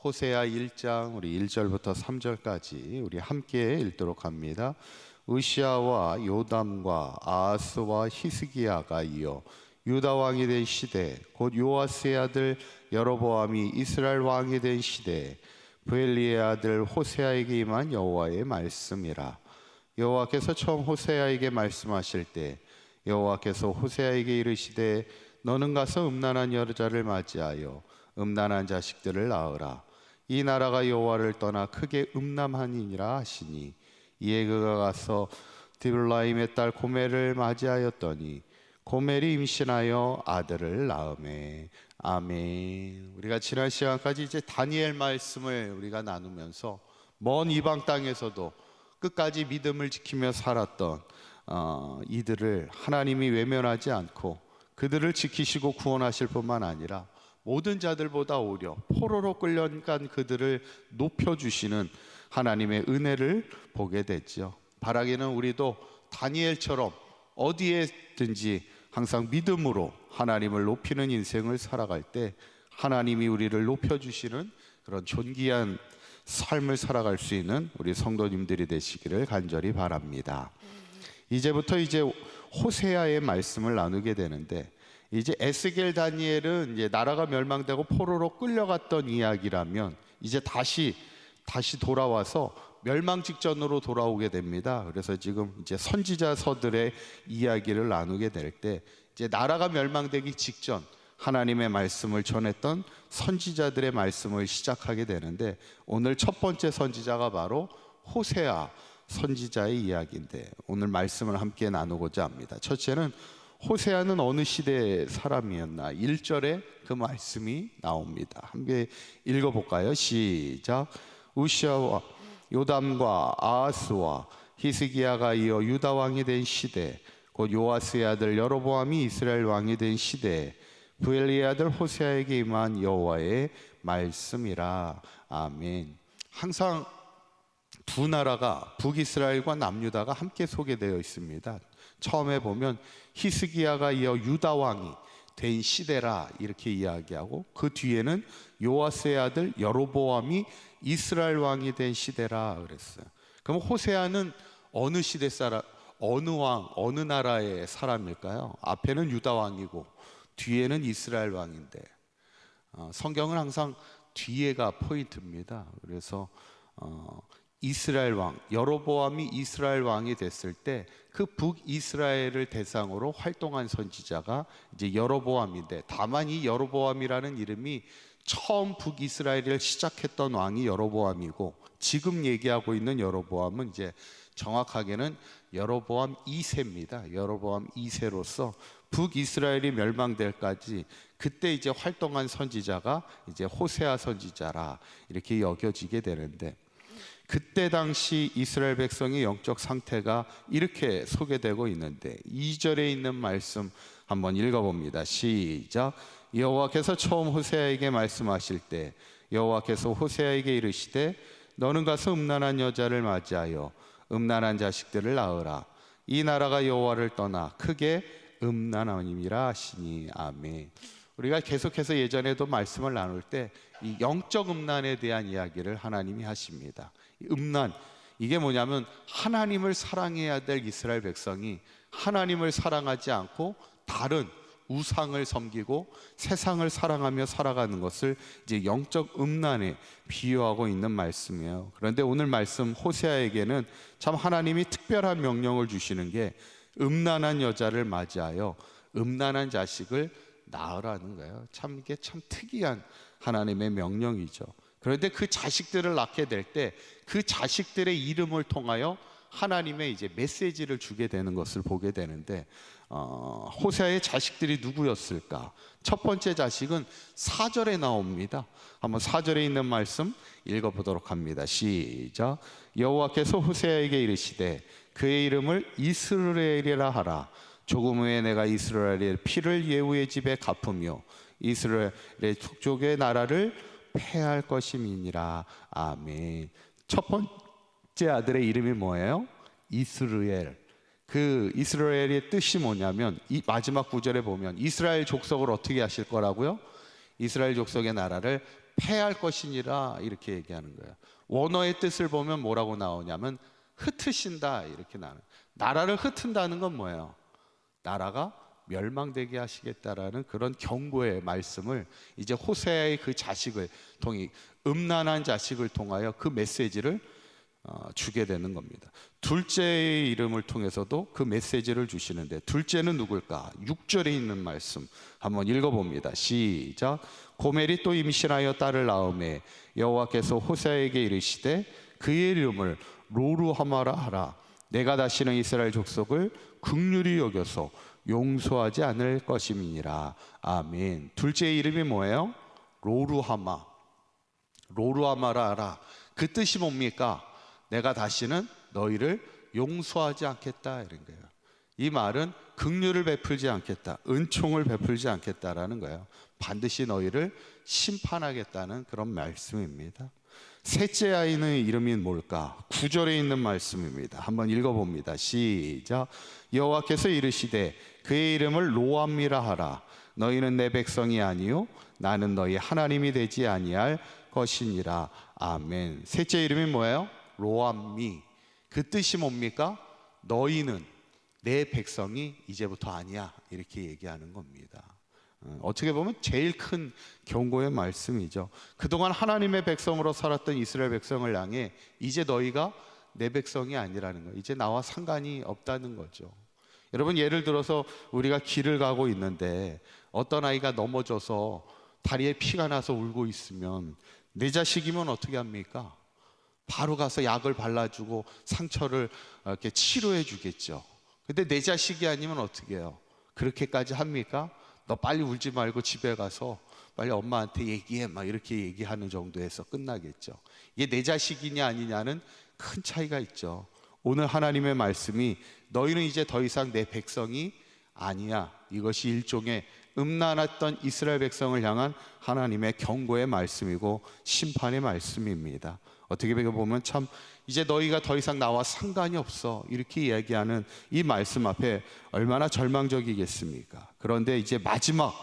호세아 1장 우리 1절부터 3절까지 우리 함께 읽도록 합니다. 으시야와 요담과 아하스와 히스기야가 이어 유다 왕이 된 시대, 곧 요아스의 아들 여로보암이 이스라엘 왕이 된 시대, 브엘리의 아들 호세아에게 임한 여호와의 말씀이라. 여호와께서 처음 호세아에게 말씀하실 때 여호와께서 호세아에게 이르시되 너는 가서 음란한 여자를 맞이하여 음란한 자식들을 낳으라. 이 나라가 여호와를 떠나 크게 음란하니라 하시니, 이에 그가 가서 디블라임의 딸 고멜을 맞이하였더니 고멜이 임신하여 아들을 낳으매. 아멘. 우리가 지난 시간까지 이제 다니엘 말씀을 우리가 나누면서 먼 이방 땅에서도 끝까지 믿음을 지키며 살았던 이들을 하나님이 외면하지 않고 그들을 지키시고 구원하실 뿐만 아니라 모든 자들보다 오히려 포로로 끌려간 그들을 높여주시는 하나님의 은혜를 보게 됐죠. 바라기는 우리도 다니엘처럼 어디에든지 항상 믿음으로 하나님을 높이는 인생을 살아갈 때 하나님이 우리를 높여주시는 그런 존귀한 삶을 살아갈 수 있는 우리 성도님들이 되시기를 간절히 바랍니다. 이제부터 이제 호세아의 말씀을 나누게 되는데, 이제 에스겔 다니엘은 이제 나라가 멸망되고 포로로 끌려갔던 이야기라면 이제 다시 돌아와서 멸망 직전으로 돌아오게 됩니다. 그래서 지금 이제 선지자서들의 이야기를 나누게 될 때 이제 나라가 멸망되기 직전 하나님의 말씀을 전했던 선지자들의 말씀을 시작하게 되는데, 오늘 첫 번째 선지자가 바로 호세아 선지자의 이야기인데 오늘 말씀을 함께 나누고자 합니다. 첫째는 호세아는 어느 시대의 사람이었나, 1절에 그 말씀이 나옵니다. 함께 읽어볼까요? 시작. 우시야와 요담과 아하스와 히스기야가 이어 유다 왕이 된 시대, 곧 요아스의 아들 여로보암이 이스라엘 왕이 된 시대, 브엘리의 아들 호세아에게 임한 여호와의 말씀이라. 아멘. 항상 두 나라가 북이스라엘과 남유다가 함께 소개되어 있습니다. 처음에 보면 히스기야가 이어 유다 왕이 된 시대라 이렇게 이야기하고, 그 뒤에는 요아스의 아들 여로보암이 이스라엘 왕이 된 시대라 그랬어요. 그럼 호세아는 어느 시대 사람, 어느 왕, 어느 나라의 사람일까요? 앞에는 유다 왕이고 뒤에는 이스라엘 왕인데, 성경은 항상 뒤에가 포인트입니다. 그래서 이스라엘 왕, 여로보암이 이스라엘 왕이 됐을 때 그 북이스라엘을 대상으로 활동한 선지자가 이제 여로보암인데, 다만 이 여로보암이라는 이름이 처음 북이스라엘을 시작했던 왕이 여로보암이고, 지금 얘기하고 있는 여로보암은 이제 정확하게는 여로보암 2세입니다. 여로보암 2세로서 북이스라엘이 멸망될까지 그때 이제 활동한 선지자가 이제 호세아 선지자라 이렇게 여겨지게 되는데, 그때 당시 이스라엘 백성의 영적 상태가 이렇게 소개되고 있는데, 2절에 있는 말씀 한번 읽어봅니다. 시작. 여호와께서 처음 호세아에게 말씀하실 때 여호와께서 호세아에게 이르시되 너는 가서 음란한 여자를 맞이하여 음란한 자식들을 낳으라. 이 나라가 여호와를 떠나 크게 음란함이라 하시니. 아멘. 우리가 계속해서 예전에도 말씀을 나눌 때 이 영적 음란에 대한 이야기를 하나님이 하십니다. 음란, 이게 뭐냐면 하나님을 사랑해야 될 이스라엘 백성이 하나님을 사랑하지 않고 다른 우상을 섬기고 세상을 사랑하며 살아가는 것을 이제 영적 음란에 비유하고 있는 말씀이에요. 그런데 오늘 말씀 호세아에게는 참 하나님이 특별한 명령을 주시는 게 음란한 여자를 맞이하여 음란한 자식을 낳으라는 거예요. 참 이게 참 특이한 하나님의 명령이죠. 그런데 그 자식들을 낳게 될 때 그 자식들의 이름을 통하여 하나님의 이제 메시지를 주게 되는 것을 보게 되는데, 호세아의 자식들이 누구였을까? 첫 번째 자식은 4절에 나옵니다. 한번 4절에 있는 말씀 읽어보도록 합니다. 시작. 여호와께서 호세아에게 이르시되 그의 이름을 이스라엘이라 하라. 조금 후에 내가 이스라엘의 피를 예후의 집에 갚으며 이스라엘의 족족의 나라를 패할 것임이니라. 아멘. 첫 번째 아들의 이름이 뭐예요? 이스라엘. 그 이스라엘의 뜻이 뭐냐면, 이 마지막 구절에 보면 이스라엘 족속을 어떻게 하실 거라고요? 이스라엘 족속의 나라를 패할 것이니라 이렇게 얘기하는 거예요. 원어의 뜻을 보면 뭐라고 나오냐면 흩으신다 이렇게 나와요. 나라를 흩은다는 건 뭐예요? 나라가 멸망되게 하시겠다라는 그런 경고의 말씀을 이제 호세아의 그 자식을 통해, 음란한 자식을 통하여 그 메시지를 주게 되는 겁니다. 둘째의 이름을 통해서도 그 메시지를 주시는데, 둘째는 누굴까? 6절에 있는 말씀 한번 읽어봅니다. 시작. 고멜이 또 임신하여 딸을 낳음에 여호와께서 호세아에게 이르시되 그의 이름을 로루하마라 하라. 내가 다시는 이스라엘 족속을 긍휼히 여겨서 용서하지 않을 것임이니라. 아멘. 둘째의 이름이 뭐예요? 로루하마. 로루하마라 하라. 그 뜻이 뭡니까? 내가 다시는 너희를 용서하지 않겠다 이런 거예요. 이 말은 긍휼을 베풀지 않겠다, 은총을 베풀지 않겠다라는 거예요. 반드시 너희를 심판하겠다는 그런 말씀입니다. 셋째 아이는 이름이 뭘까? 9절에 있는 말씀입니다. 한번 읽어봅니다. 시작. 여호와께서 이르시되 그의 이름을 로암미라 하라. 너희는 내 백성이 아니요 나는 너희 하나님이 되지 아니할 것이니라. 아멘. 셋째 이름이 뭐예요? 로암미. 그 뜻이 뭡니까? 너희는 내 백성이 이제부터 아니야 이렇게 얘기하는 겁니다. 어떻게 보면 제일 큰 경고의 말씀이죠. 그동안 하나님의 백성으로 살았던 이스라엘 백성을 향해 이제 너희가 내 백성이 아니라는 거예요. 이제 나와 상관이 없다는 거죠. 여러분, 예를 들어서 우리가 길을 가고 있는데 어떤 아이가 넘어져서 다리에 피가 나서 울고 있으면 내 자식이면 어떻게 합니까? 바로 가서 약을 발라주고 상처를 이렇게 치료해 주겠죠. 근데 내 자식이 아니면 어떻게 해요? 그렇게까지 합니까? 너 빨리 울지 말고 집에 가서 빨리 엄마한테 얘기해 막 이렇게 얘기하는 정도에서 끝나겠죠. 이게 내 자식이냐 아니냐는 큰 차이가 있죠. 오늘 하나님의 말씀이 너희는 이제 더 이상 내 백성이 아니야, 이것이 일종의 음란했던 이스라엘 백성을 향한 하나님의 경고의 말씀이고 심판의 말씀입니다. 어떻게 보면 참 이제 너희가 더 이상 나와 상관이 없어 이렇게 이야기하는 이 말씀 앞에 얼마나 절망적이겠습니까? 그런데 이제 마지막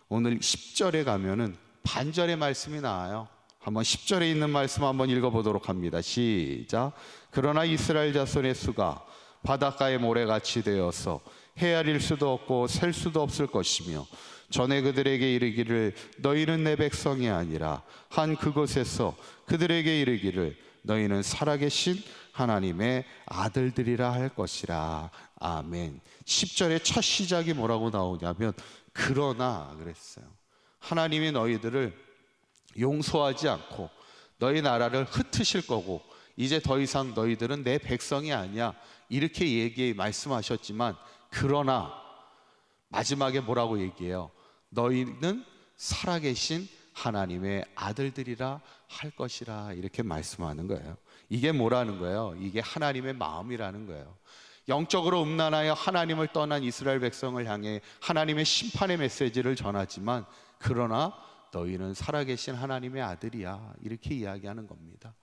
오늘 10절에 가면은 반절의 말씀이 나와요. 한번 10절에 있는 말씀 한번 읽어보도록 합니다. 시작. 그러나 이스라엘 자손의 수가 바닷가의 모래같이 되어서 헤아릴 수도 없고 셀 수도 없을 것이며 전에 그들에게 이르기를 너희는 내 백성이 아니라 한 그곳에서 그들에게 이르기를 너희는 살아계신 하나님의 아들들이라 할 것이라. 아멘. 10절의 첫 시작이 뭐라고 나오냐면 그러나 그랬어요. 하나님이 너희들을 용서하지 않고 너희 나라를 흩으실 거고 이제 더 이상 너희들은 내 백성이 아니야 이렇게 말씀하셨지만, 그러나 마지막에 뭐라고 얘기해요? 너희는 살아계신 하나님의 아들들이라 할 것이라 이렇게 말씀하는 거예요. 이게 뭐라는 거예요? 이게 하나님의 마음이라는 거예요. 영적으로 음란하여 하나님을 떠난 이스라엘 백성을 향해 하나님의 심판의 메시지를 전하지만, 그러나 너희는 살아계신 하나님의 아들이야 이렇게 이야기하는 겁니다.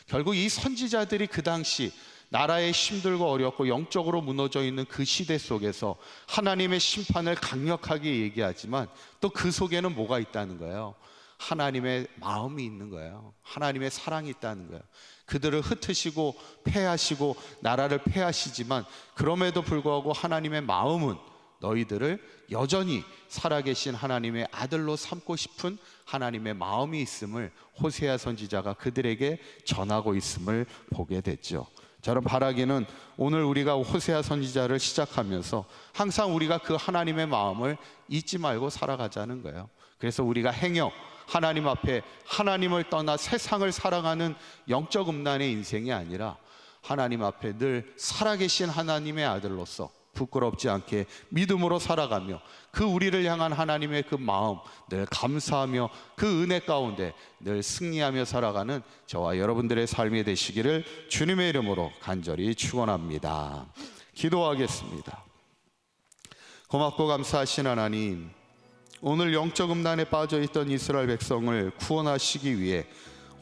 결국 이 선지자들이 그 당시 나라에 힘들고 어렵고 영적으로 무너져 있는 그 시대 속에서 하나님의 심판을 강력하게 얘기하지만 또 그 속에는 뭐가 있다는 거예요? 하나님의 마음이 있는 거예요. 하나님의 사랑이 있다는 거예요. 그들을 흩으시고 패하시고 나라를 패하시지만 그럼에도 불구하고 하나님의 마음은 너희들을 여전히 살아계신 하나님의 아들로 삼고 싶은 하나님의 마음이 있음을 호세아 선지자가 그들에게 전하고 있음을 보게 됐죠. 저는 바라기는 오늘 우리가 호세아 선지자를 시작하면서 항상 우리가 그 하나님의 마음을 잊지 말고 살아가자는 거예요. 그래서 우리가 행여 하나님 앞에 하나님을 떠나 세상을 사랑하는 영적 음란의 인생이 아니라 하나님 앞에 늘 살아계신 하나님의 아들로서 부끄럽지 않게 믿음으로 살아가며 그 우리를 향한 하나님의 그 마음 늘 감사하며 그 은혜 가운데 늘 승리하며 살아가는 저와 여러분들의 삶이 되시기를 주님의 이름으로 간절히 축원합니다. 기도하겠습니다. 고맙고 감사하신 하나님, 오늘 영적 음란에 빠져있던 이스라엘 백성을 구원하시기 위해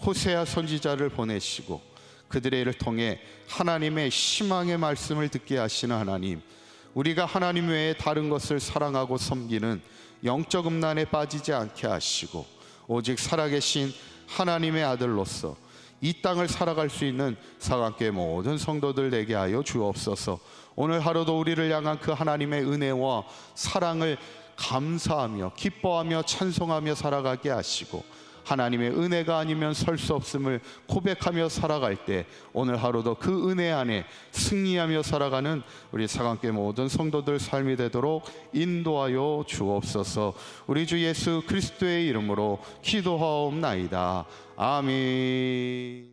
호세아 선지자를 보내시고 그들의 일을 통해 하나님의 희망의 말씀을 듣게 하시는 하나님, 우리가 하나님 외에 다른 것을 사랑하고 섬기는 영적 음란에 빠지지 않게 하시고 오직 살아계신 하나님의 아들로서 이 땅을 살아갈 수 있는 사랑교회 모든 성도들 되게 하여 주옵소서. 오늘 하루도 우리를 향한 그 하나님의 은혜와 사랑을 감사하며 기뻐하며 찬송하며 살아가게 하시고, 하나님의 은혜가 아니면 설 수 없음을 고백하며 살아갈 때 오늘 하루도 그 은혜 안에 승리하며 살아가는 우리 사랑교회 모든 성도들 삶이 되도록 인도하여 주옵소서. 우리 주 예수 그리스도의 이름으로 기도하옵나이다. 아멘.